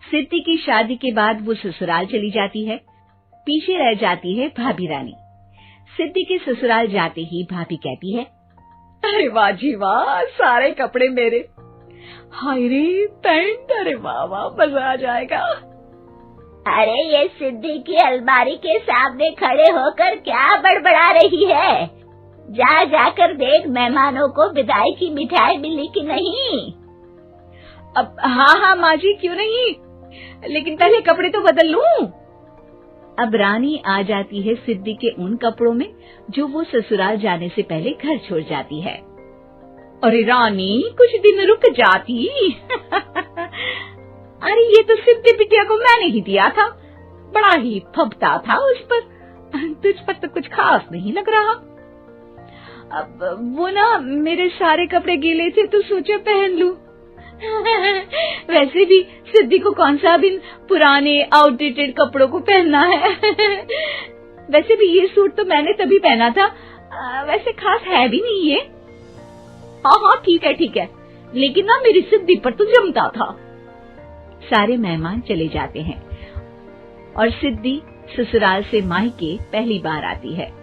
सिद्धि की शादी के बाद वो ससुराल चली जाती है। पीछे रह जाती है भाभी रानी। सिद्धि के ससुराल जाते ही भाभी कहती है, अरे वाह जी वाह, सारे कपड़े मेरे। हाय रे पैंट, अरे वाह वाह, मजा आ जाएगा। अरे ये सिद्धि की अलमारी के सामने खड़े होकर क्या बड़बड़ा रही है? जाकर देख मेहमानों को विदाई की मिठाई मिली कि नहीं। अब हाँ माँ जी, क्यों नहीं, लेकिन पहले कपड़े तो बदल लूं। अब रानी आ जाती है सिद्धि के उन कपड़ों में जो वो ससुराल जाने से पहले घर छोड़ जाती है। अरे रानी, कुछ दिन रुक जाती। अरे ये तो सिद्धि बिटिया को मैंने ही दिया था, बड़ा ही फबता था उस पर, तुझ पर तो कुछ खास नहीं लग रहा। अब वो ना मेरे सारे कपड़े गीले थे तो सोचा पहन लूं। वैसे भी सिद्धि को कौन सा भी पुराने आउटडेटेड कपड़ों को पहनना है। वैसे भी ये सूट तो मैंने तभी पहना था, वैसे खास है भी नहीं ये। हाँ ठीक है, लेकिन ना मेरी सिद्धि पर तो जमता था। सारे मेहमान चले जाते हैं और सिद्धि ससुराल से मायके पहली बार आती है।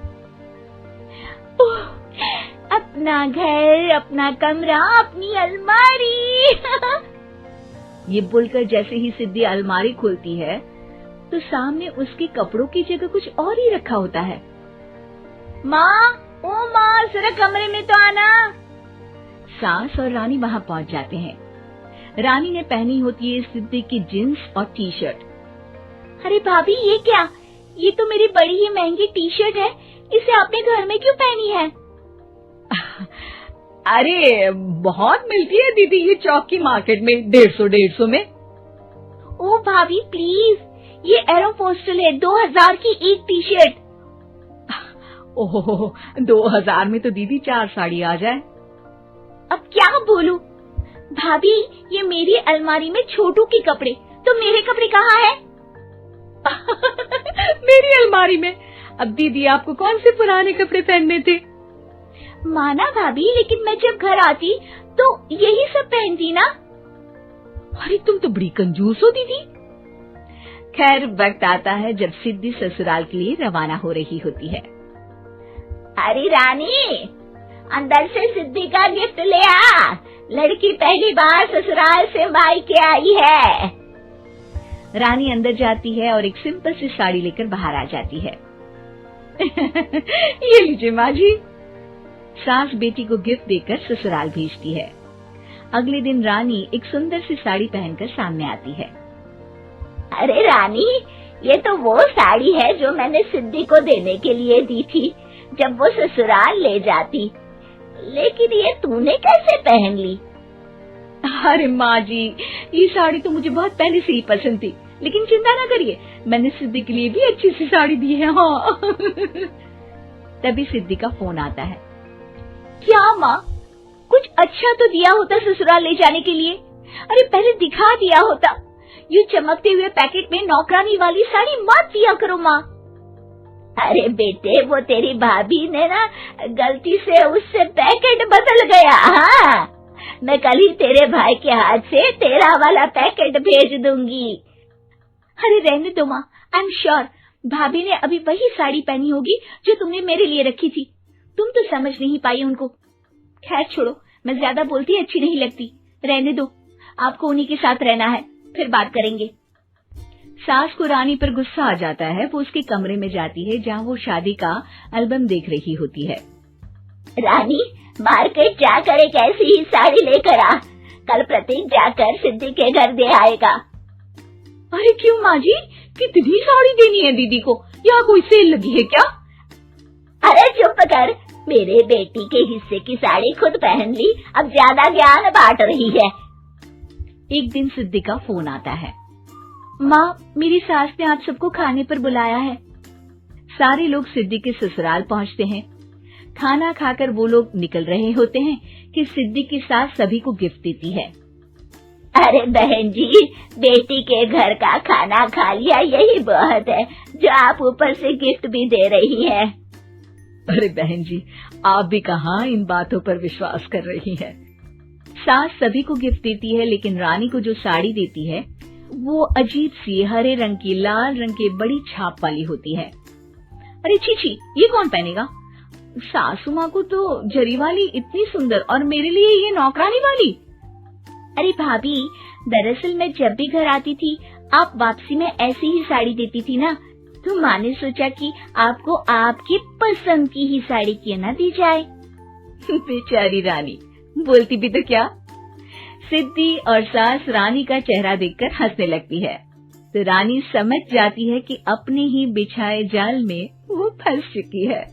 अपना घर, अपना कमरा, अपनी अलमारी। ये बोलकर जैसे ही सिद्धि अलमारी खोलती है तो सामने उसके कपड़ों की जगह कुछ और ही रखा होता है। माँ, ओ माँ, जरा कमरे में तो आना। सास और रानी वहाँ पहुँच जाते हैं। रानी ने पहनी होती है सिद्धि की जींस और टी शर्ट। अरे भाभी, ये क्या? ये तो मेरी बड़ी ही महंगी टी शर्ट है, इसे आपने घर में क्यों पहनी है? अरे बहुत मिलती है दीदी ये चौक की मार्केट में, 150 में। ओ भाभी प्लीज, ये एरोपोस्टल है, 2000 की एक टी शर्ट। ओहो, 2000 में तो दीदी 4 साड़ी आ जाए। अब क्या बोलूं? भाभी, ये मेरी अलमारी में छोटू के कपड़े, तो मेरे कपड़े कहाँ हैं? मेरी अलमारी में? अब दीदी आपको कौन से पुराने कपड़े पहनने थे? माना भाभी, लेकिन मैं जब घर आती तो यही सब पहनती ना। अरे तुम तो बड़ी कंजूस हो दीदी। खैर, वक्त आता है जब सिद्धि ससुराल के लिए रवाना हो रही होती है। अरे रानी, अंदर से सिद्धि का गिफ्ट ले आ, लड़की पहली बार ससुराल से मायके आई है। रानी अंदर जाती है और एक सिंपल सी साड़ी लेकर बाहर आ जाती है। ये लीजिए माँ जी। सास बेटी को गिफ्ट देकर ससुराल भेजती है। अगले दिन रानी एक सुंदर सी साड़ी पहनकर सामने आती है। अरे रानी, ये तो वो साड़ी है जो मैंने सिद्धि को देने के लिए दी थी जब वो ससुराल ले जाती, लेकिन ये तूने कैसे पहन ली? अरे माँ जी, ये साड़ी तो मुझे बहुत पहले से ही पसंद थी, लेकिन चिंता ना करिए, मैंने सिद्धि के लिए भी अच्छी सी साड़ी दी है। हाँ। तभी सिद्धि का फोन आता है। क्या माँ, कुछ अच्छा तो दिया होता ससुराल ले जाने के लिए। अरे पहले दिखा दिया होता। यूँ चमकते हुए पैकेट में नौकरानी वाली साड़ी मत दिया करो माँ। अरे बेटे, वो तेरी भाभी ने ना गलती से उससे पैकेट बदल गया। हाँ, मैं कल ही तेरे भाई के हाथ से तेरा वाला पैकेट भेज दूंगी। अरे रहने दो माँ, आई एम श्योर भाभी ने अभी वही साड़ी पहनी होगी जो तुमने मेरे लिए रखी थी। तुम तो समझ नहीं पाई उनको। खैर छोड़ो, मैं ज्यादा बोलती अच्छी नहीं लगती, रहने दो, आपको उन्हीं के साथ रहना है, फिर बात करेंगे। सास को रानी पर गुस्सा आ जाता है। वो उसके कमरे में जाती है जहाँ वो शादी का एल्बम देख रही होती है। रानी, मार्केट जाकर एक ऐसी ही साड़ी लेकर आ, कल प्रतीक जाकर सिद्धि के घर दे आएगा। अरे क्यों माँ जी, कितनी साड़ी देनी है दीदी को? यहाँ कोई सेल लगी है क्या? अरे चुप कर, मेरे बेटी के हिस्से की साड़ी खुद पहन ली, अब ज्यादा ज्ञान बांट रही है। एक दिन सिद्धि का फोन आता है। माँ, मेरी सास ने आप सबको खाने पर बुलाया है। सारे लोग सिद्धि के ससुराल पहुँचते हैं। खाना खाकर वो लोग निकल रहे होते हैं कि सिद्धि की सास सभी को गिफ्ट देती है। अरे बहन जी, बेटी के घर का खाना खा लिया, यही बहुत है जो आप ऊपर से गिफ्ट भी दे रही है। अरे बहन जी, आप भी कहाँ इन बातों पर विश्वास कर रही है। सास सभी को गिफ्ट देती है, लेकिन रानी को जो साड़ी देती है वो अजीब सी हरे रंग की लाल रंग की बड़ी छाप वाली होती है। अरे छी, ये कौन पहनेगा? सासू माँ को तो जरी वाली इतनी सुंदर, और मेरे लिए ये नौकरानी वाली। अरे भाभी, दरअसल मैं जब भी घर आती थी आप वापसी में ऐसी ही साड़ी देती थी ना, तो माँ ने सोचा कि आपको आपकी पसंद की ही साड़ी क्यों ना दी जाए। बेचारी रानी, बोलती भी तो क्या। सिद्धि और सास रानी का चेहरा देखकर हंसने लगती है, तो रानी समझ जाती है कि अपने ही बिछाए जाल में वो फंस चुकी है।